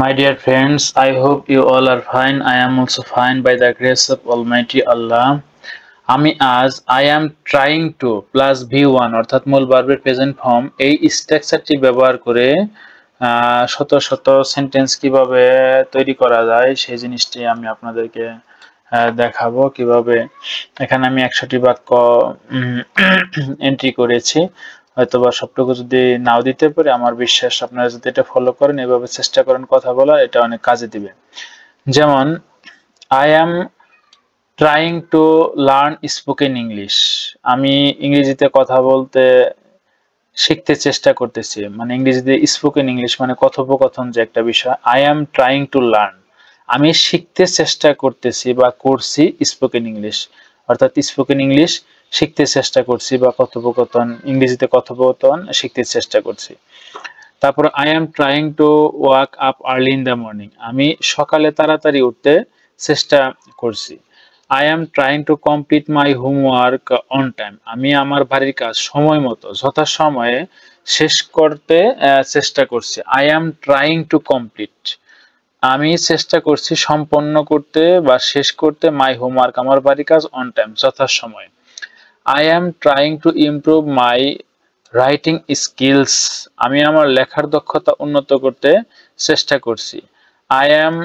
My dear friends, I hope you all are fine. I am also fine by the grace of Almighty Allah. আমি আজ I am trying to plus V1 অর্থাৎ মূল ভার্বের present form এই স্ট্রাকচারটি ব্যবহার করে শত শত সেন্টেন্স কিভাবে তৈরি করা যায় সেই জিনিসটি আমি আপনাদেরকে দেখাবো। কিভাবে এখানে আমি 100টি বাক্য এন্ট্রি করেছি। হয়তোবা সবটুকু যদি নাও দিতে পারি, আমার বিশ্বাস আপনারা যদি এটা ফলো করেন, এভাবে চেষ্টা করেন কথা বলার, এটা অনেক কাজে দিবে। যেমন I am trying to learn spoken English, আমি ইংরেজিতে কথা বলতে শিখতে চেষ্টা করতেছি। মানে ইংরেজিতে স্পোকেন ইংলিশ মানে কথোপকথন যে একটা বিষয়। I am trying to learn, আমি শিখতে চেষ্টা করতেছি বা করছি স্পোকেন ইংলিশ, অর্থাৎ স্পোকেন ইংলিশ শিখতে চেষ্টা করছি বা কথোপকথন, ইংরেজিতে কথোপকথন শিখতে চেষ্টা করছি। তারপর I am trying to wake up early in the morning, আমি সকালে তাড়াতাড়ি উঠতে চেষ্টা করছি। I am trying to complete my homework on time, আমি আমার বাড়ির কাজ সময় মতো যথাসময়ে শেষ করতে চেষ্টা করছি। I am trying to complete, আমি চেষ্টা করছি সম্পন্ন করতে বা শেষ করতে my homework, আমার বাড়ির কাজ on time, যথাসময়ে। I am trying to improve my writing skills, আমি আমার লেখার দক্ষতা উন্নত করতে চেষ্টা করছি। I am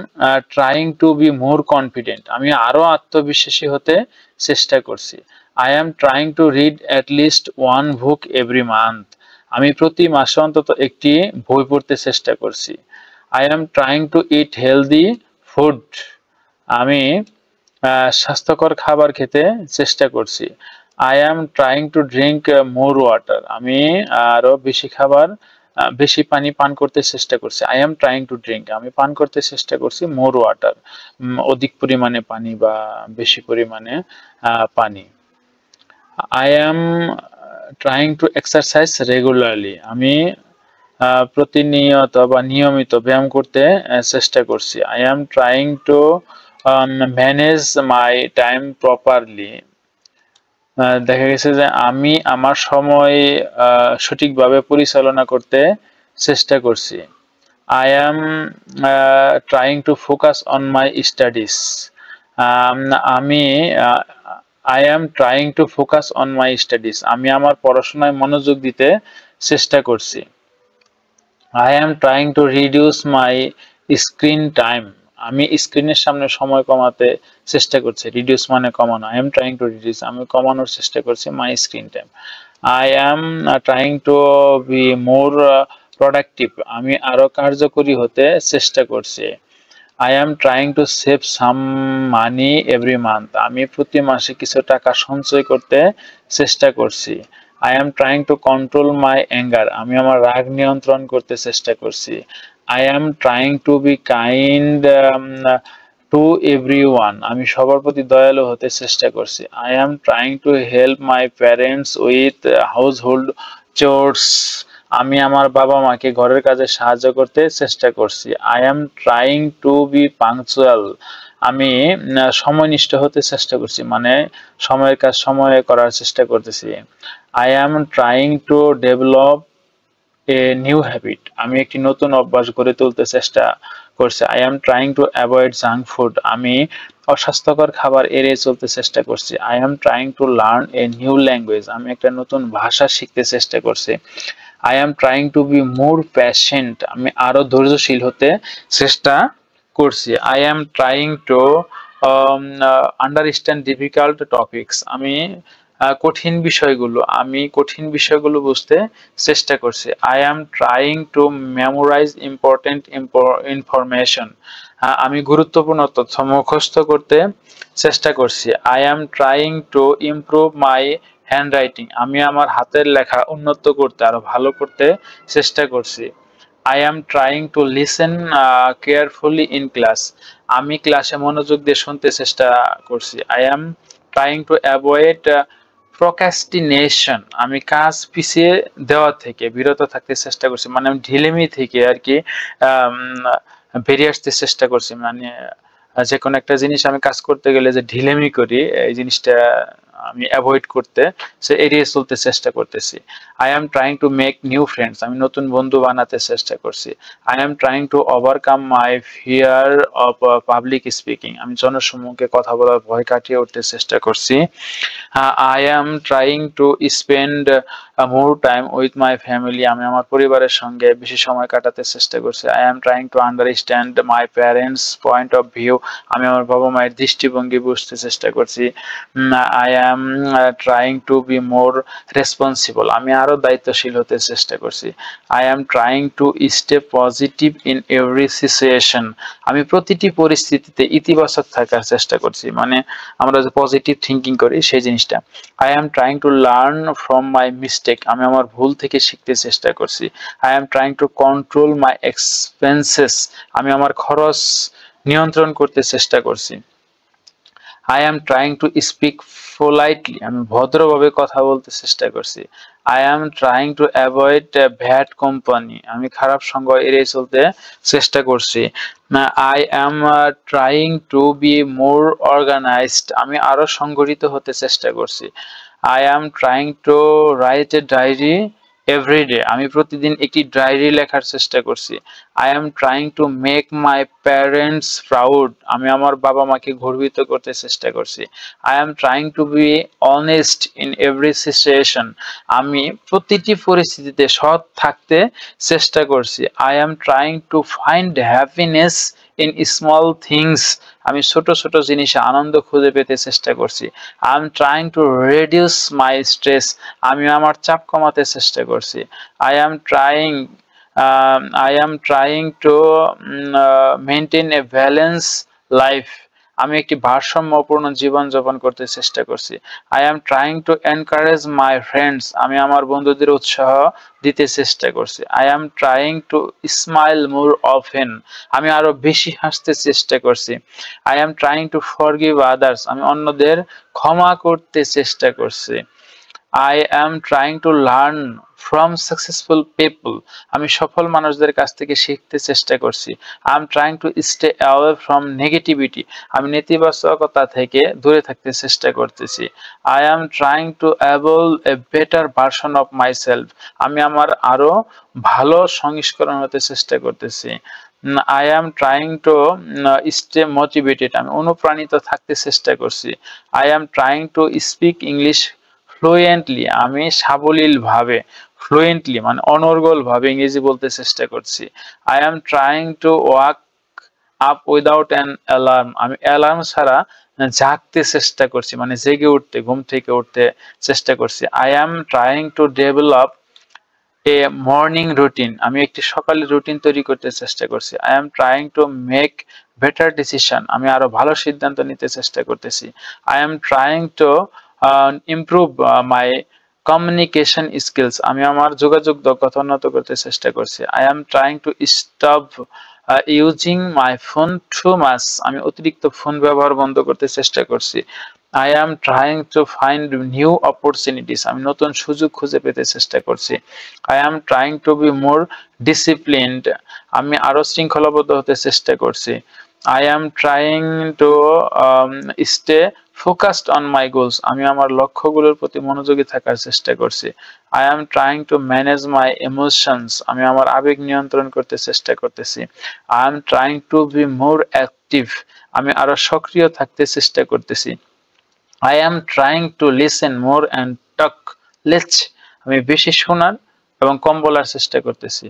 trying to be more confident, আমি আরো আত্মবিশ্বাসী হতে চেষ্টা করছি। I am trying to read at least one book every month, আমি প্রতি মাসে অন্তত একটি বই পড়তে চেষ্টা করছি। I am trying to eat healthy food, আমি স্বাস্থ্যকর খাবার খেতে চেষ্টা করছি। I am trying to drink more water, আমি আরো বেশি পানি পান করতে চেষ্টা করছি। I am trying to drink, আমি পান করতে চেষ্টা করছি more water, অধিক পরিমাণে পানি বা বেশি পরিমাণে পানি। I am trying to exercise regularly, আমি প্রতিনিয়ত বা নিয়মিত ব্যায়াম করতে চেষ্টা করছি। I am trying to manage my time properly, দেখা গেছে যে আমি আমার সময় সঠিকভাবে পরিচালনা করতে চেষ্টা করছি। I am trying to focus on my studies, আমি I am trying to focus on my studies, আমি আমার পড়াশোনায় মনোযোগ দিতে চেষ্টা করছি। I am trying to reduce my screen time, আমি স্ক্রিনের সামনে সময় কমাতে চেষ্টা করছি। রিডিউস মানে কমানো, I am trying to reduce, আমি কমানোর চেষ্টা করছি my screen time. I am trying to be more productive, আমি আরো কার্যকরী হতে চেষ্টা করছি। I am trying to save some money every month, আমি প্রতি মাসে কিছু টাকা সঞ্চয় করতে চেষ্টা করছি। I am trying to control my anger, আমি আমার রাগ নিয়ন্ত্রণ করতে চেষ্টা করছি। I am trying to be kind to everyone, আমি সবার প্রতি দয়ালু হতে চেষ্টা করছি। I am trying to help my parents with household chores, আমি আমার বাবা মাকে ঘরের কাজে সাহায্য করতে চেষ্টা করছি। I am trying to be punctual, আমি সময়নিষ্ঠ হতে চেষ্টা করছি, মানে সময়ের কাজ সময়ে করার চেষ্টা করতেছি। I am trying to develop a new habit, আমি একটি নতুন অভ্যাস গড়ে তুলতে চেষ্টা করছি। I am trying to avoid junk food, আমি অস্বাস্থ্যকর খাবার এড়িয়ে চলতে চেষ্টা করছি। I am trying to learn a new language, আমি একটা নতুন ভাষা শিখতে চেষ্টা করছি। I am trying to be more patient, আমি আরো ধৈর্যশীল হতে চেষ্টা করছি। I am trying to understand difficult topics, আমি কঠিন বিষয়গুলো বুঝতে চেষ্টা করছি। I am trying to memorize important information, আমি গুরুত্বপূর্ণ তথ্য মুখস্থ করতে চেষ্টা করছি। I am trying to improve my handwriting, আমি আমার হাতের লেখা উন্নত করতে, আরো ভালো করতে চেষ্টা করছি। I am trying to listen carefully in class, আমি ক্লাসে মনোযোগ দিয়ে শুনতে চেষ্টা করছি। I am trying to avoid procrastination, আমি কাজ পিছিয়ে দেওয়া থেকে বিরত থাকতে চেষ্টা করছি, মানে আমি ঢিলেমি থেকে আর কি বেরিয়ে আসতে চেষ্টা করছি। মানে যে কোনো একটা জিনিস আমি কাজ করতে গেলে যে ঢিলেমি করি, এই জিনিসটা আমি অ্যাভয়েড করতে, সে এড়িয়ে চলতে চেষ্টা করতেছি। I am trying to make new friends, আমি নতুন বন্ধু বানাতে চেষ্টা করছি। I am trying to overcome my fear of public speaking, আমি জনসম্মুখে কথা বলার ভয় কাটিয়ে উঠতে চেষ্টা করছি। I am trying to spend more time with my family, আমি আমার পরিবারের সঙ্গে বেশি সময় কাটাতে চেষ্টা করছি। I am trying to understand my parents point of view, আমি আমার বাবা মায়ের দৃষ্টিভঙ্গি বুঝতে চেষ্টা করছি। I am trying to be more responsible, আমি আরো দায়িত্বশীল হতে চেষ্টা করছি। I am trying to stay positive in every situation, আমি প্রতিটি পরিস্থিতিতে ইতিবাচক থাকার চেষ্টা করছি, মানে আমরা যে পজিটিভ থিঙ্কিং করি সেই জিনিসটা। I am trying to learn from my mistake, আমি আমার ভুল থেকে শিখতে চেষ্টা করছি। I am trying to control my expenses, আমি আমার খরচ নিয়ন্ত্রণ করতে চেষ্টা করছি। I am trying to speak politely, আমি ভদ্রভাবে কথা বলতে চেষ্টা করছি। I am trying to avoid bad company, আমি খারাপ সঙ্গ এড়িয়ে চলতে চেষ্টা করছি। I am trying to be more organised, আমি আরো সংগঠিত হতে চেষ্টা করছি। I am trying to write a diary everyday, আমি প্রতিদিন একটি ডায়েরি লেখার চেষ্টা করছি। I am trying to make my parents proud, আমি আমার বাবা মাকে গর্বিত করতে চেষ্টা করছি। I am trying to be honest in every situation, আমি প্রতিটি পরিস্থিতিতে সৎ থাকতে চেষ্টা করছি। I am trying to find happiness in small things, আমি ছোট ছোট জিনিসে আনন্দ খুঁজে পেতে চেষ্টা করছি। I am trying to reduce my stress, আমি আমার চাপ কমাতে চেষ্টা করছি। I am trying I am trying to maintain a balanced life, আমি একটি ভারসাম্যপূর্ণ জীবন যাপন করতে চেষ্টা করছি। I am trying to encourage my friends, আমি আমার বন্ধুদের উৎসাহ দিতে চেষ্টা করছি। I am trying two smile more often, আমি আরো বেশি হাসতে চেষ্টা করছি। I am trying two forgive others, আমি অন্যদের ক্ষমা করতে চেষ্টা করছি। I am trying to learn from successful people, আমি সফল মানুষদের কাছ থেকে শিখতে চেষ্টা করছি। I am trying to stay away from negativity, আমি নেতিবাচকতা থেকে দূরে থাকতে চেষ্টা করতেছি। I am trying two able a better version of my self, আমি আমার আরো ভালো সংস্করণ হতে চেষ্টা করতেছি। I am trying to stay motivated, আমি অনুপ্রাণিত থাকতে চেষ্টা করছি। I am trying to speak English fluently, আমি সাবলীল ভাবে, ফ্লুয়েন্টলি মানে অনর্গল ভাবে ইংরেজি বলতে চেষ্টা করছি। I am trying to walk up without an alarm, আমি অ্যালার্ম ছাড়া জাগতে চেষ্টা করছি, মানে জেগে উঠতে, ঘুম থেকে উঠতে চেষ্টা করছি। I am trying to develop a morning routine, আমি একটি সকালের রুটিন তৈরি করতে চেষ্টা করছি। I am trying to make better decision, আমি আরো ভালো সিদ্ধান্ত নিতে চেষ্টা করতেছি। I am trying to improve my communication skills, আমি আমার যোগাযোগ দক্ষতা উন্নত করতে চেষ্টা করছি। I am trying to stop using my phone too much, আমি অতিরিক্ত ফোন ব্যবহার বন্ধ করতে চেষ্টা করছি। I am trying to find new opportunities, আমি নতুন সুযোগ খুঁজে পেতে চেষ্টা করছি। I am trying to be more disciplined, আমি আরো শৃঙ্খলাবদ্ধ হতে চেষ্টা করছি। I am trying to stay focused on my goals, আমি আমার লক্ষ্যগুলোর প্রতি মনোযোগী থাকার চেষ্টা করছি। I am trying to manage my emotions, আমি আমার আবেগ নিয়ন্ত্রণ করতে চেষ্টা করতেছি। I am trying to be more active, আমি আরো সক্রিয় থাকতে চেষ্টা করতেছি। I am trying to listen more and talk less, আমি বেশি শোনার এবং কম বলার চেষ্টা করতেছি।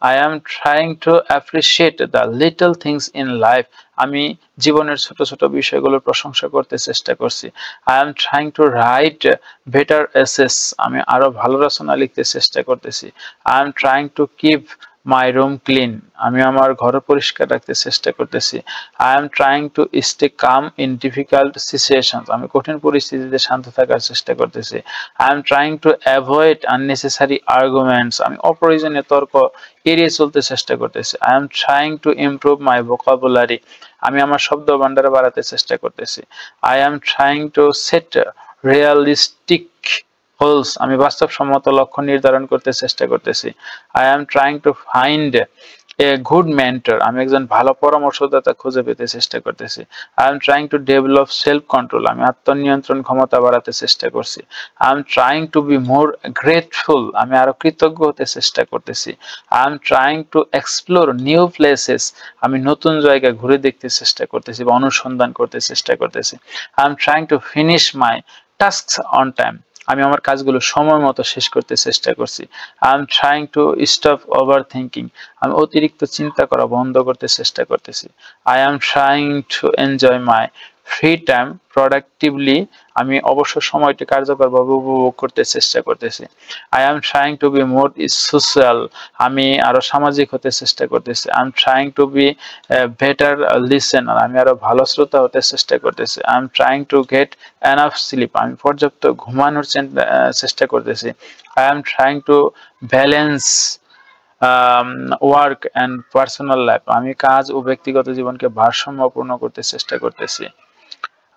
I am trying two appreciate the little things in life, আমি জীবনের ছোট ছোট বিষয়গুলোর প্রশংসা করতে চেষ্টা করছি। I am trying to right better essays, আমি আরো ভালো রচনা লিখতে চেষ্টা করতেছি। I am trying to keep my room clean, আমি আমার ঘর পরিষ্কার রাখতে চেষ্টা করতেছি। I am trying to stay come in difficult situations, আমি কঠিন পরিস্থিতিতে শান্ত থাকার চেষ্টা করতেছি। I am trying to avoid unnecessary arguments, আমি অপ্রয়োজনীয় তর্ক এড়িয়ে চলতে চেষ্টা করতেছি। I am trying to improve my vocabulary, আমি আমার শব্দ ভান্ডার বাড়াতে চেষ্টা করতেছি। I am trying two set realistic goals, আমি বাস্তবসম্মত লক্ষ্য নির্ধারণ করতে চেষ্টা করতেছি। I am trying to find a good mentor, আমি একজন ভালো পরামর্শদাতা খুঁজে পেতে চেষ্টা করতেছি। I am trying to develop self control, আমি আত্মনিয়ন্ত্রণ ক্ষমতা বাড়াতে চেষ্টা করছি। I am trying to be more grateful, আমি আরো কৃতজ্ঞ হতে চেষ্টা করতেছি। I am trying to explore new places, আমি নতুন জায়গা ঘুরে দেখতে চেষ্টা করতেছি বা অনুসন্ধান করতে চেষ্টা করতেছি। I am trying to finish my tasks on time, আমি আমার কাজগুলো সময় মতো শেষ করতে চেষ্টা করছি। I am trying to stop over thinking, আমি অতিরিক্ত চিন্তা করা বন্ধ করতে চেষ্টা করতেছি। I am trying to enjoy my free time productively, আমি অবসর সময়টি কার্যকরভাবে উপভোগ করতে চেষ্টা করতেছি। I am trying to be more social, আমি আরো সামাজিক হতে চেষ্টা করতেছি। I am trying to be better listener, আমি আরো ভালো শ্রোতা হতে চেষ্টা করতেছি। I am trying to get enough sleep, আমি পর্যাপ্ত ঘুমানোর চেষ্টা করতেছি। I am trying to balance work and personal life, আমি কাজ ও ব্যক্তিগত জীবনকে ভারসাম্যপূর্ণ করতে চেষ্টা করতেছি।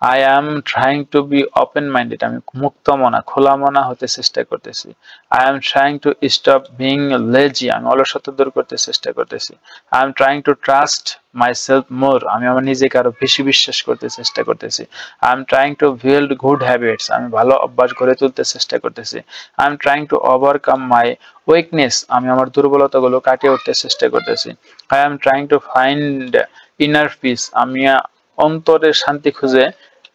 I am trying to be open minded, আমি মুক্ত মনা খোলা মনা হতে চেষ্টা করতেছি। I am trying to stop being lazy, আমি অলসতা দূর করতে চেষ্টা করতেছি। I am trying to trust myself more, আমি আমার নিজেকে আরো বেশি বিশ্বাস করতে চেষ্টা করতেছি। I am trying to build good habits, আমি ভালো অভ্যাস গড়ে তুলতে চেষ্টা করতেছি। I am trying to overcome my weakness, আমি আমার দুর্বলতাগুলো কাটিয়ে উঠতে চেষ্টা করতেছি। I am trying to find inner peace, আমি অন্তরের শান্তি খুঁজে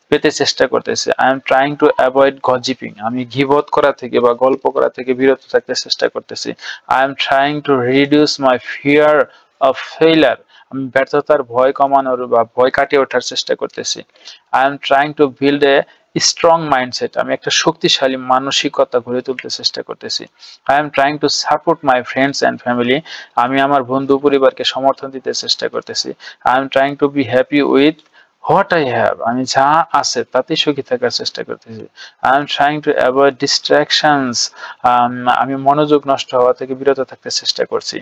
পেতে চেষ্টা করতেছি। I am trying to avoid gossiping, আমি গীবত করা থেকে বা গল্প করা থেকে বিরত থাকতে চেষ্টা করতেছি। I am trying to reduce my fear of failure, আমি ব্যর্থতার ভয় কমানোর বা ভয় কাটিয়ে ওঠার চেষ্টা করতেছি। I am trying to build a strong mindset, আমি একটা শক্তিশালী মানসিকতা গড়ে তুলতে চেষ্টা করতেছি। I am trying to support my friends and family, আমি আমার বন্ধু পরিবারকে সমর্থন দিতে চেষ্টা করতেছি। I am trying to be happy with what I have, আমি যা আছে তাতেই সুখী থাকার চেষ্টা করতেছি। I am trying to avoid distractions, আমি মনোযোগ নষ্ট হওয়া থেকে বিরত থাকতে চেষ্টা করছি।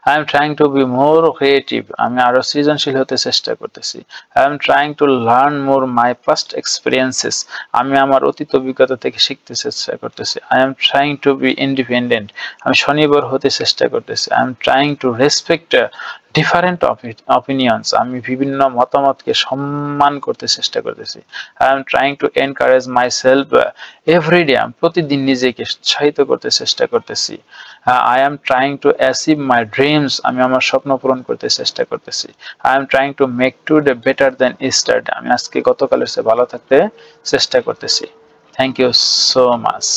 I am trying to be more creative, আমি আরো সৃজনশীল হতে চেষ্টা করতেছি। I am trying to learn more my past experiences, আমি আমার অতীত অভিজ্ঞতা থেকে শিখতে চেষ্টা করতেছি। I am trying to be independent, আমি স্বনির্ভর হতে চেষ্টা করতেছি। I am trying to respect different opinions, আমি বিভিন্ন মতামতকে সম্মান করতে চেষ্টা করতেছি। I am trying to encourage my self everyday, আমি প্রতিদিন নিজেকে উৎসাহিত করতে চেষ্টা করতেছি। I am trying to achieve my dreams, আমি আমার স্বপ্ন পূরণ করতে চেষ্টা করতেছি। I am trying to make today better than yesterday, আমি আজকে গতকালের চেয়ে ভালো থাকতে চেষ্টা করতেছি। Thank you so much.